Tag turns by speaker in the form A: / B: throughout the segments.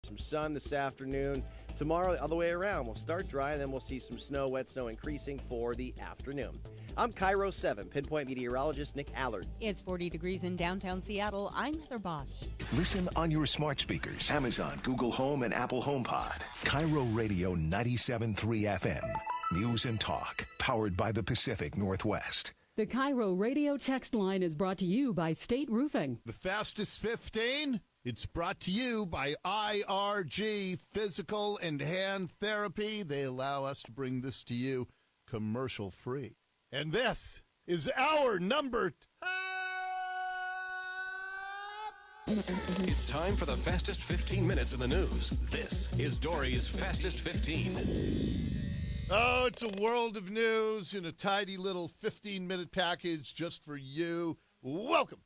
A: some sun this afternoon. Tomorrow, the other way around. We'll start dry, and then we'll see some snow, wet snow increasing for the afternoon. I'm KIRO 7 Pinpoint meteorologist Nick Allard.
B: It's 40 degrees in downtown Seattle. I'm Heather Bosch.
C: Listen on your smart speakers, Amazon, Google Home, and Apple HomePod. KIRO Radio 97.3 FM. News and talk, powered by the Pacific Northwest.
D: The KIRO radio text line is brought to you by State Roofing.
E: The fastest 15, it's brought to you by IRG Physical and Hand Therapy. They allow us to bring this to you commercial free. And this is our number.
F: It's time for the fastest 15 minutes in the news. This is Dori's Fastest 15.
E: Oh, it's a world of news in a tidy little 15-minute package just for you. Welcome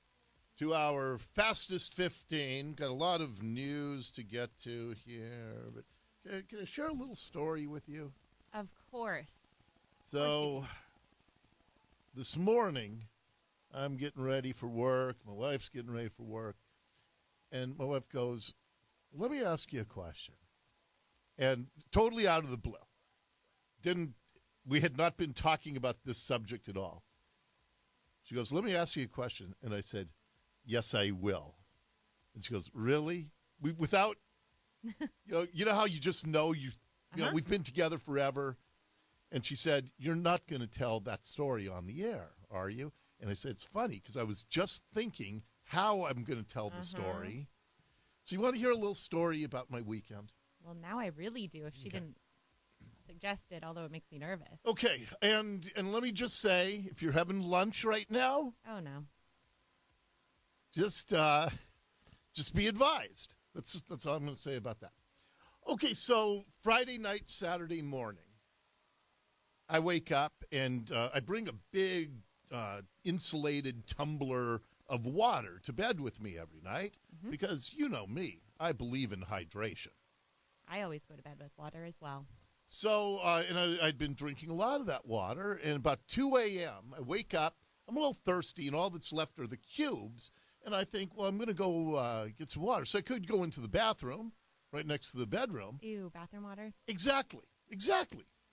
E: to our Fastest 15. Got a lot of news to get to here, but can I share a little story with you?
G: Of course.
E: So, this morning, I'm getting ready for work. My wife's getting ready for work. And my wife goes, let me ask you a question. And totally out of the blue. We had not been talking about this subject at all. She goes, let me ask you a question. And I said, yes, I will. And she goes, really? Without, you know how you just know, we've been together forever. And she said, you're not going to tell that story on the air, are you? And I said, it's funny because I was just thinking how I'm going to tell the story. So you want to hear a little story about my weekend?
G: Well, now I really do if she didn't suggest it, although it makes me nervous.
E: Okay, and let me just say, if you're having lunch right now,
G: oh no,
E: just be advised. That's all I'm going to say about that. Okay, so Friday night, Saturday morning, I wake up and I bring a big insulated tumbler of water to bed with me every night because you know me, I believe in hydration.
G: I always go to bed with water as well.
E: So, and I'd been drinking a lot of that water, and about 2 a.m., I wake up, I'm a little thirsty, and all that's left are the cubes, and I think, well, I'm going to go get some water. So I could go into the bathroom right next to the bedroom.
G: Ew, bathroom water?
E: Exactly.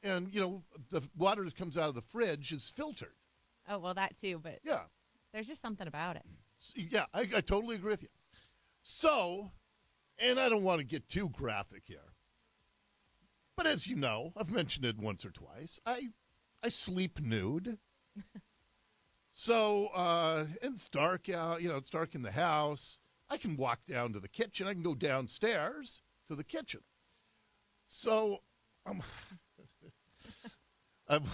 E: And, the water that comes out of the fridge is filtered.
G: Oh, well, that too, but
E: yeah,
G: there's just something about it.
E: Yeah, I totally agree with you. So, and I don't want to get too graphic here. But as you know, I've mentioned it once or twice, I sleep nude. So, and it's dark out, it's dark in the house. I can walk down to the kitchen. I can go downstairs to the kitchen. So, I'm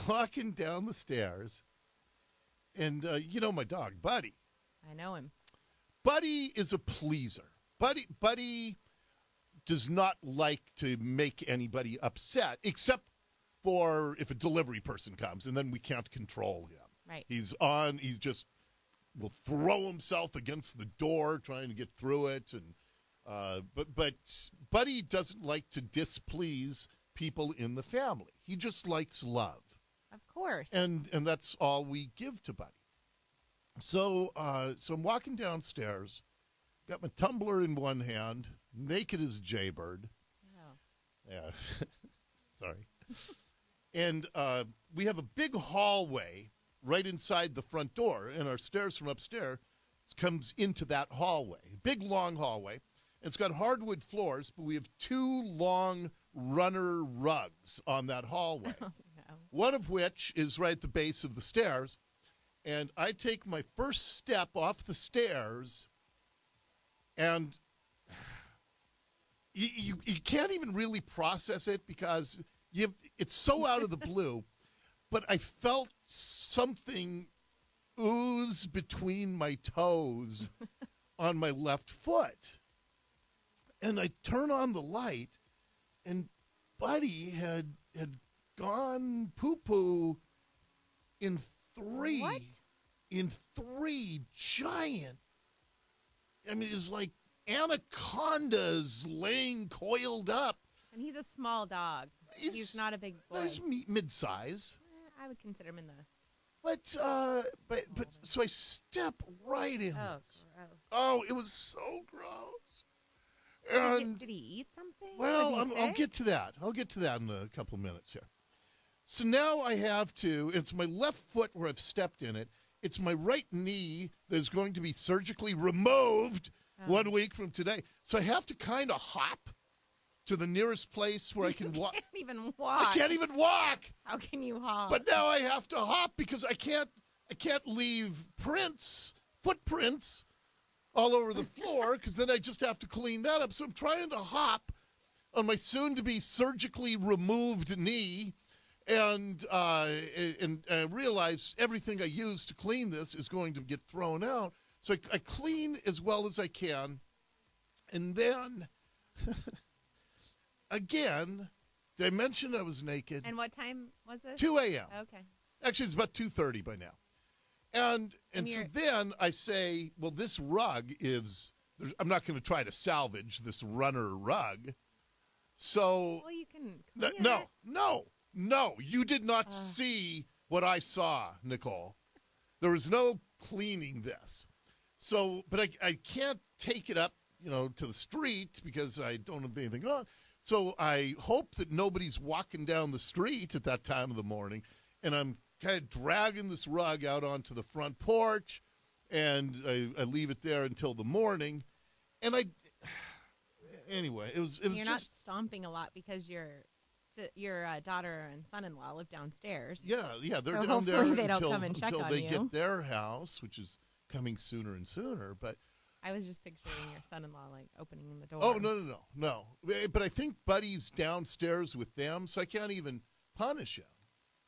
E: walking down the stairs, and my dog, Buddy.
G: I know him.
E: Buddy is a pleaser. Buddy does not like to make anybody upset, except for if a delivery person comes, and then we can't control him.
G: Right.
E: He's just will throw himself against the door trying to get through it, and but Buddy doesn't like to displease people in the family. He just likes love.
G: Of course.
E: And that's all we give to Buddy. So I'm walking downstairs, got my tumbler in one hand, naked as a jaybird.
G: Oh.
E: Yeah. Sorry. And we have a big hallway right inside the front door, and our stairs from upstairs comes into that hallway. Big, long hallway. And it's got hardwood floors, but we have 2 long runner rugs on that hallway.
G: Oh, no.
E: One of which is right at the base of the stairs. And I take my first step off the stairs, and you can't even really process it because it's so out of the blue. But I felt something ooze between my toes on my left foot. And I turn on the light, and Buddy had gone poo-poo in 3.
G: What?
E: In 3 giant, it was like anacondas laying coiled up.
G: And he's a small dog. He's not a big boy.
E: He's mid-size.
G: I would consider him in the...
E: But so I step right in.
G: Oh,
E: this.
G: gross.
E: Oh, it was so gross.
G: Did he eat something?
E: Well,
G: Was he
E: I'll
G: sick?
E: get to that. I'll get to that in a couple of minutes here. So now I have to, it's my left foot where I've stepped in it. It's my right knee that is going to be surgically removed 1 week from today. So I have to kind of hop to the nearest place where I can walk.
G: Can't even walk.
E: I can't even walk.
G: How can you hop?
E: But now I have to hop because I can't leave footprints all over the floor because then I just have to clean that up. So I'm trying to hop on my soon-to-be surgically removed knee, and I realize everything I use to clean this is going to get thrown out. So I clean as well as I can, and then again, did I mention I was naked?
G: And what time was it?
E: 2 a.m.
G: Okay.
E: Actually, it's about 2:30 by now. And so then I say, well, this rug is, I'm not going to try to salvage this runner rug. So,
G: Well, you can clean it.
E: no, you did not see what I saw, Nicole. There was no cleaning this. So, but I can't take it up, to the street because I don't have anything on. So I hope that nobody's walking down the street at that time of the morning, and I'm kind of dragging this rug out onto the front porch, and I leave it there until the morning. And anyway, it was
G: You're
E: just
G: not stomping a lot because your daughter and son-in-law live downstairs.
E: yeah, they're
G: So
E: down there
G: hopefully they don't
E: until
G: come and check on
E: they
G: you.
E: get their house, which is coming sooner and sooner. But
G: I was just picturing your son-in-law like opening the door.
E: oh no! But I think Buddy's downstairs with them, so I can't even punish him.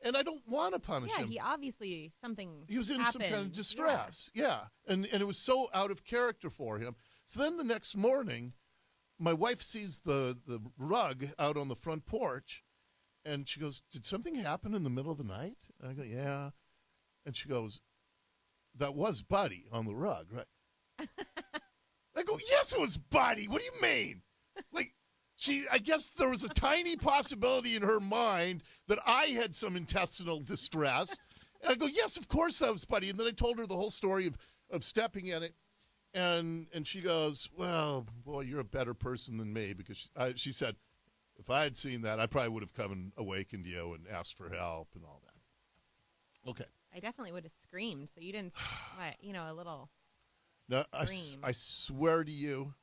E: And I don't want to punish
G: Yeah,
E: him.
G: he obviously something.
E: He was in some kind of
G: happened.
E: distress. Yeah. And it was so out of character for him. So then the next morning, my wife sees the rug out on the front porch, and she goes, "Did something happen in the middle of the night?" And I go, "Yeah." And she goes, "That was Buddy on the rug, right?" I go, "Yes, it was Buddy. What do you mean?" Like, I guess there was a tiny possibility in her mind that I had some intestinal distress. And I go, "Yes, of course that was Buddy." And then I told her the whole story of stepping in it. And she goes, "Well, boy, you're a better person than me," because she said, "If I had seen that, I probably would have come and awakened you and asked for help and all that." Okay.
G: I definitely would have screamed. So you didn't, a little.
E: Now,
G: Scream.
E: I swear to you,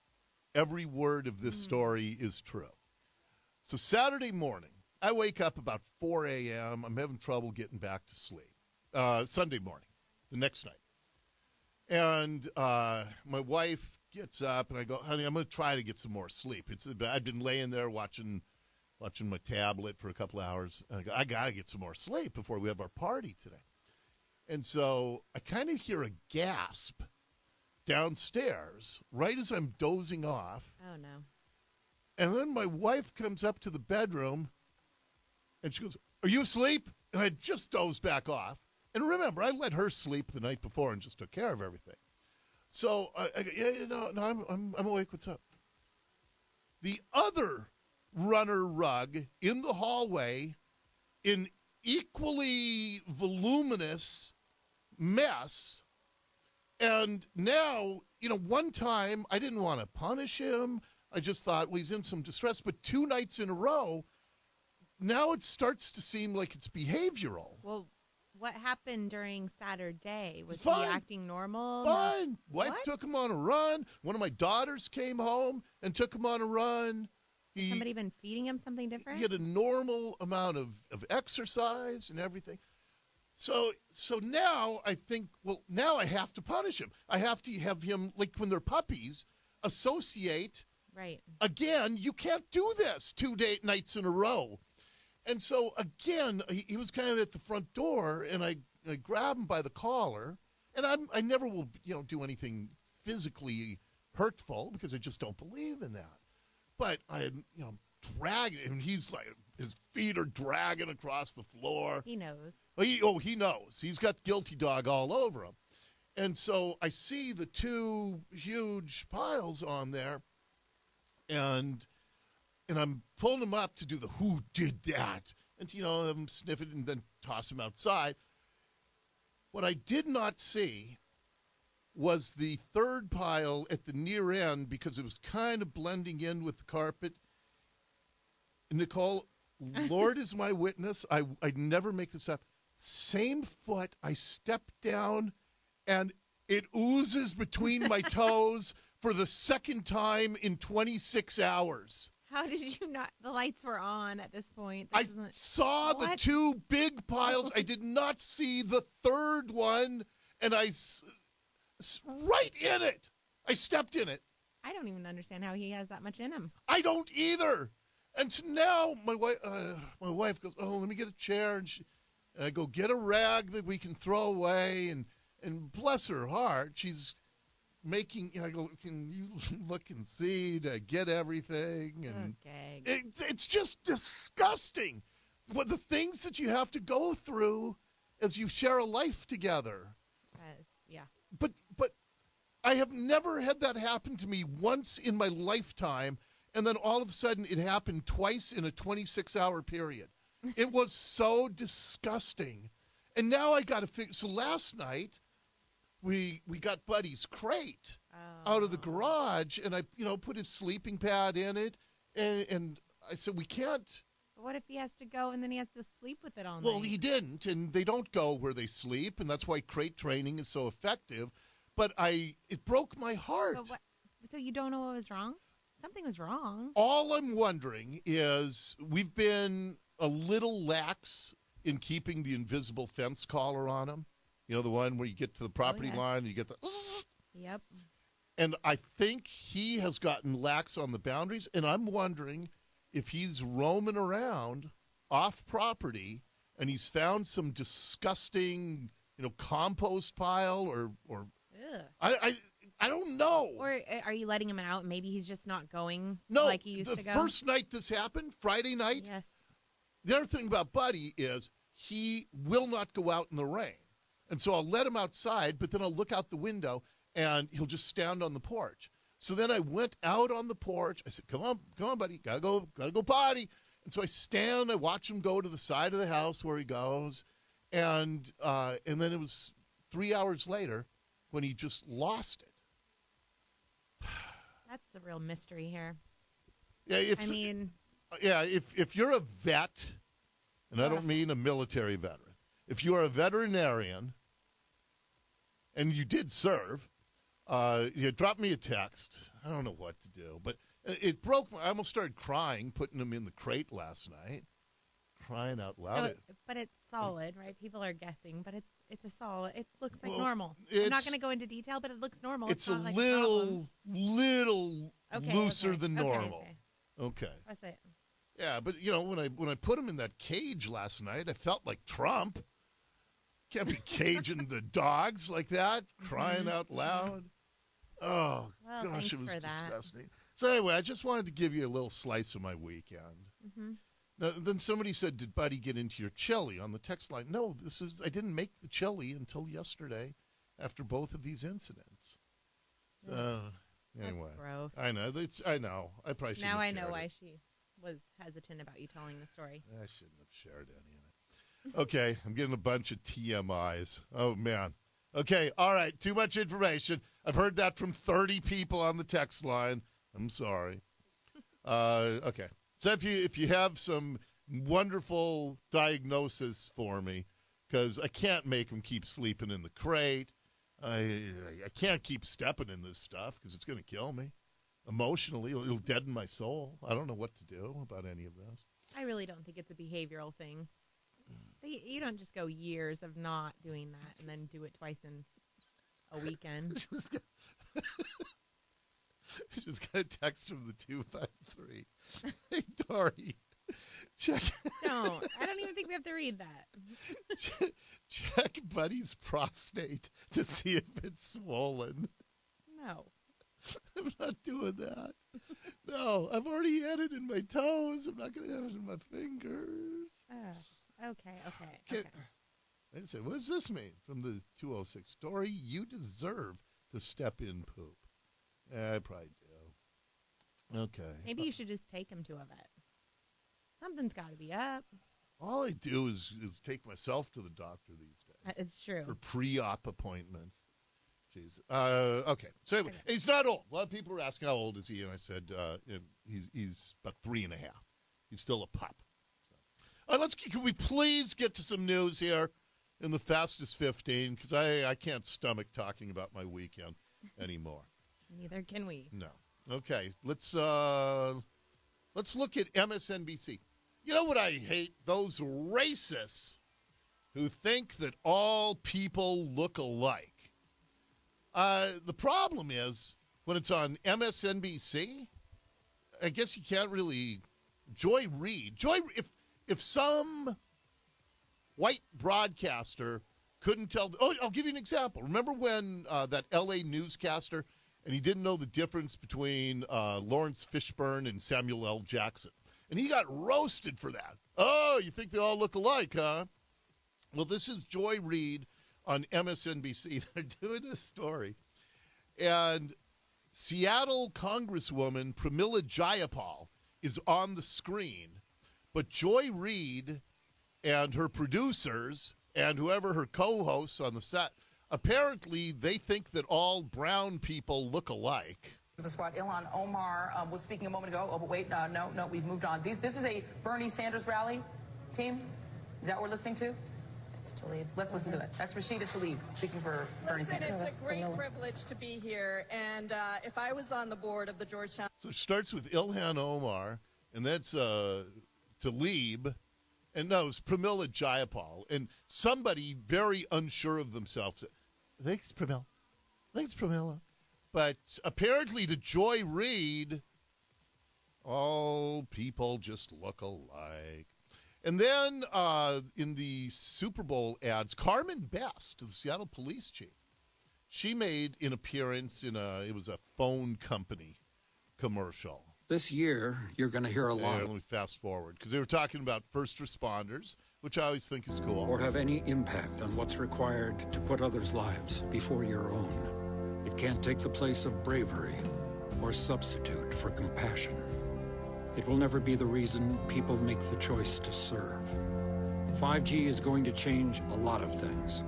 E: every word of this story is true. So Saturday morning, I wake up about 4 a.m. I'm having trouble getting back to sleep. Sunday morning, the next night. And my wife gets up, and I go, "Honey, I'm going to try to get some more sleep." I'd been laying there watching my tablet for a couple hours. And I go, "I got to get some more sleep before we have our party today." And so I kind of hear a gasp downstairs right as I'm dozing off.
G: Oh no.
E: And then my wife comes up to the bedroom, and she goes, "Are you asleep?" And I just dozed back off. And remember, I let her sleep the night before and just took care of everything. So I go, "Yeah, I'm awake. What's up?" The other runner rug in the hallway, in equally voluminous mess. And now, one time I didn't want to punish him. I just thought, well, he's in some distress. But 2 nights in a row, now it starts to seem like it's behavioral.
G: Well, what happened during Saturday? Was he
E: Fine.
G: acting normal?
E: Fine. Wife
G: What?
E: took him on a run. One of my daughters came home and took him on a run.
G: Has somebody been feeding him something different?
E: He had a normal amount of exercise and everything. So now I think, well, now I have to punish him. I have to have him, like when they're puppies, associate.
G: Right.
E: Again, you can't do this 2 nights in a row. And so, again, he was kind of at the front door, and I grab him by the collar. And I never will, do anything physically hurtful because I just don't believe in that. But I, dragging him. He's like, his feet are dragging across the floor.
G: He knows.
E: He knows. He's got guilty dog all over him. And so I see the 2 huge piles on there, and I'm pulling him up to do the "who did that?" And, I'm sniffing and then toss him outside. What I did not see was the third pile at the near end because it was kind of blending in with the carpet. Nicole, Lord is my witness. I'd never make this up. Same foot, I stepped down, and it oozes between my toes for the second time in 26 hours.
G: How did you not? The lights were on at this point.
E: I saw the two big piles. I did not see the third one, and right in it. I stepped in it.
G: I don't even understand how he has that much in him.
E: I don't either. And so now my wife goes, oh, let me get a chair. And I go, get a rag that we can throw away. And bless her heart, she's making, I go, can you look and see to get everything? And
G: okay.
E: It's just disgusting. What the things that you have to go through as you share a life together.
G: Yeah.
E: But I have never had that happen to me once in my lifetime, and then all of a sudden it happened twice in a 26-hour period. It was so disgusting. And now I got to figure. So last night we got Buddy's crate out of the garage, and I put his sleeping pad in it, and I said we can't.
G: But what if he has to go and then he has to sleep with it all night?
E: Well, he didn't, and they don't go where they sleep, and that's why crate training is so effective. But it broke my heart.
G: But so you don't know what was wrong? Something was wrong.
E: All I'm wondering is we've been a little lax in keeping the invisible fence collar on him. You know, the one where you get to the property line and you get the...
G: Yep.
E: And I think he has gotten lax on the boundaries, and I'm wondering if he's roaming around off property and he's found some disgusting, compost pile or I don't know.
G: Or are you letting him out? Maybe he's just not going like he used to go.
E: The first night this happened, Friday night.
G: Yes.
E: The other thing about Buddy is he will not go out in the rain. And so I'll let him outside, but then I'll look out the window and he'll just stand on the porch. So then I went out on the porch. I said, come on, buddy. Gotta go potty. And so I stand, I watch him go to the side of the house where he goes. And then it was 3 hours later when he just lost it.
G: That's the real mystery here.
E: Yeah, if you're a vet, and I don't mean a military veteran, if you are a veterinarian and you did serve, drop me a text. I don't know what to do, but it broke. I almost started crying putting him in the crate last night, crying out loud.
G: But it's solid, right? People are guessing, but it's a solid. It looks like normal. I'm not going to go into detail, but it looks normal.
E: It's
G: not
E: a
G: like
E: little looser than
G: Okay,
E: normal. Okay.
G: That's it.
E: Yeah, but when I put him in that cage last night, I felt like Trump. Can't be caging the dogs like that, crying out loud. Oh,
G: well,
E: gosh, it was
G: for that.
E: disgusting. So anyway, I just wanted to give you a little slice of my weekend.
G: Mm-hmm.
E: Now, then somebody said, did Buddy get into your chili on the text line? No, I didn't make the chili until yesterday after both of these incidents. So, anyway.
G: That's gross.
E: I know. I probably shouldn't
G: Now
E: have
G: I know
E: shared
G: why
E: it.
G: she was hesitant about you telling the story.
E: I shouldn't have shared any of it. Okay, I'm getting a bunch of TMIs. Oh, man. Okay, all right, too much information. I've heard that from 30 people on the text line. I'm sorry. Okay, so if you have some wonderful diagnosis for me, because I can't make him keep sleeping in the crate. I can't keep stepping in this stuff because it's going to kill me. Emotionally, it'll deaden my soul. I don't know what to do about any of this.
G: I really don't think it's a behavioral thing. You don't just go years of not doing that and then do it twice in a weekend.
E: I just got a text from the 253. Hey, Dori, check.
G: I don't even think we have to read that.
E: Check Buddy's prostate to see if it's swollen.
G: No.
E: I'm not doing that. No, I've already had it in my toes. I'm not going to have it in my fingers.
G: Okay.
E: I said, what does this mean? From the 206. Dori, you deserve to step in poop. I probably do. Okay.
G: Maybe you should just take him to a vet. Something's got to be up.
E: All I do is take myself to the doctor these days.
G: It's true.
E: For pre-op appointments. Jeez. Okay. So anyway, he's not old. A lot of people are asking how old is he, and I said he's about 3.5. He's still a pup. So. Can we please get to some news here in the fastest 15? Because I can't stomach talking about my weekend anymore.
G: Neither can we.
E: No. Okay. Let's look at MSNBC. You know what I hate? Those racists who think that all people look alike. The problem is when it's on MSNBC, I guess you can't really. Joy Reid. If some white broadcaster couldn't tell. Oh, I'll give you an example. Remember when that L.A. newscaster, and he didn't know the difference between Lawrence Fishburne and Samuel L. Jackson. And he got roasted for that. Oh, you think they all look alike, huh? Well, this is Joy Reid on MSNBC. They're doing a story. And Seattle Congresswoman Pramila Jayapal is on the screen. But Joy Reid and her producers and whoever her co-hosts on the set, apparently they think that all brown people look alike.
H: The squad, Ilhan Omar was speaking a moment ago. Oh, but wait, no, we've moved on. This is a Bernie Sanders rally, team. Is that what we're listening to? It's Tlaib. Let's listen to it. That's Rashida Tlaib speaking for Bernie Sanders.
I: Listen, it's a great privilege to be here. And if I was on the board of the Georgetown...
E: So it starts with Ilhan Omar, and that's Tlaib, and no, it's Pramila Jayapal. And somebody very unsure of themselves. Thanks, Pramila. But apparently to Joy Reid, all people just look alike. And then in the Super Bowl ads, Carmen Best, the Seattle Police Chief, she made an appearance in it was a phone company commercial.
J: This year, you're going to hear a lot.
E: Let me fast forward, because they were talking about first responders, which I always think is cool.
J: Or have any impact on what's required to put others' lives before your own. It can't take the place of bravery or substitute for compassion. It will never be the reason people make the choice to serve. 5G is going to change a lot of things,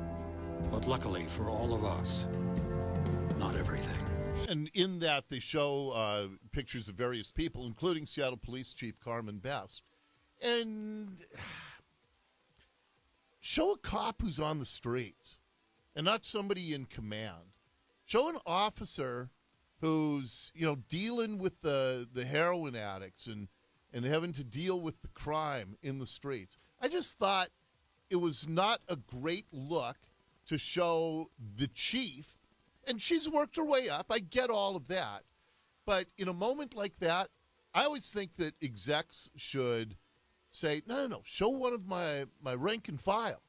J: but luckily for all of us, not everything.
E: And in that, they show pictures of various people, including Seattle Police Chief Carmen Best. And show a cop who's on the streets and not somebody in command. Show an officer who's, dealing with the heroin addicts and having to deal with the crime in the streets. I just thought it was not a great look to show the chief, and she's worked her way up. I get all of that. But in a moment like that, I always think that execs should say, no, show one of my rank and file,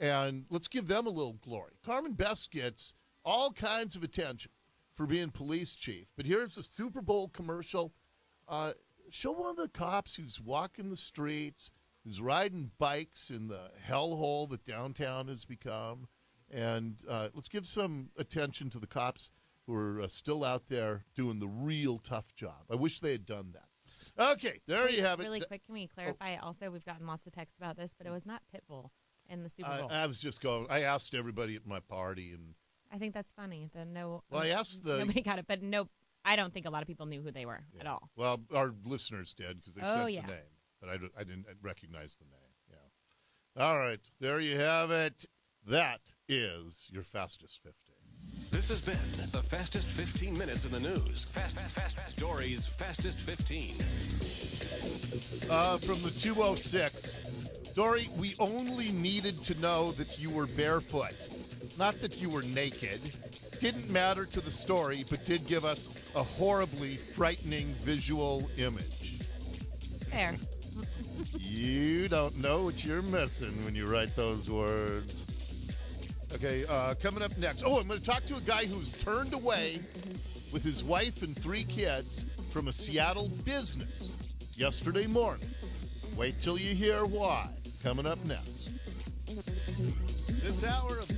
E: and let's give them a little glory. Carmen Best gets all kinds of attention for being police chief. But here's a Super Bowl commercial. Show one of the cops who's walking the streets, who's riding bikes in the hellhole that downtown has become. And let's give some attention to the cops who are still out there doing the real tough job. I wish they had done that. Okay, there you have it.
G: Really quick, can we clarify also? We've gotten lots of texts about this, but it was not Pitbull in the Super Bowl.
E: I was just going, I asked everybody at my party, and
G: I think that's funny.
E: Well, I asked
G: nobody got it, but no, I don't think a lot of people knew who they were at all.
E: Well, our listeners did because they sent
G: the
E: name, but I didn't recognize the name. Yeah. All right, there you have it. That is your fastest 15.
F: This has been the fastest 15 minutes in the news. Fast. Dory's fastest 15.
E: From the 206, Dory, we only needed to know that you were barefoot. Not that you were naked. Didn't matter to the story, but did give us a horribly frightening visual image.
G: Fair.
E: You don't know what you're missing when you write those words. Okay, coming up next. Oh, I'm going to talk to a guy who's turned away with his wife and 3 kids from a Seattle business yesterday morning. Wait till you hear why. Coming up next. This hour of